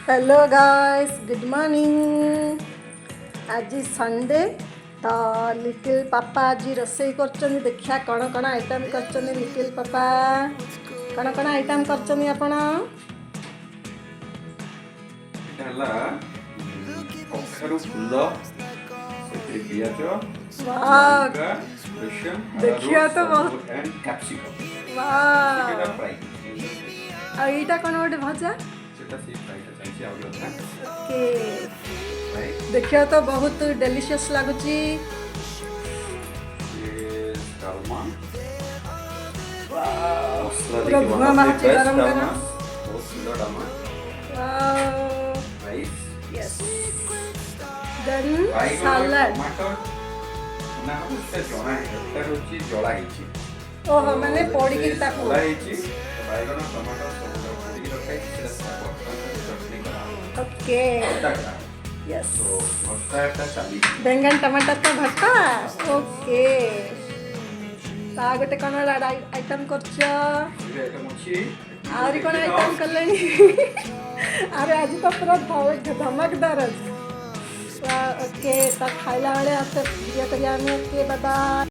Hello guys, good morning. आज Sunday तो little पापा आज रोषेई कर देखिया कौन कौन आइटम कर लिटिल पापा कौन कौन आइटम कर आपण कखारु फूल पियाज वाह लंका रसुन देखिया तो बहुत एंड कैप्सिकम वाह फ्राई आ एटा कौन गोटे भजा सेटा से फ्राईटा चाहिए आउरी अथा ओके फ्राई देखिया तो बहुत डेलीशियस लगुची ये डालमा वाह मसला पूरा देखिए धुआं बाहर गरम डालमा गरम बहुत सुंदर डालमा वाह rice yes then fry salad टमाटर ना हमसे जणा है एटा होची जळा हिची ओहो माने पोड़ी की ताकू जळा हिची बाइगण टमाटर सब पोड़ी रखाई सेटा चटनी करा ओके करा यस तो मस्ता एटा चाली बैंगन टमाटर का भट्टा ओके ता गोटे कौन आइटम करछ ये आइटम अछि आउरी कौन आइटम करलेनी अरे आज तो पूरा धमकदार अछि ओके ता खाइला बेले आसे ये करिया में ओके बाय बाय।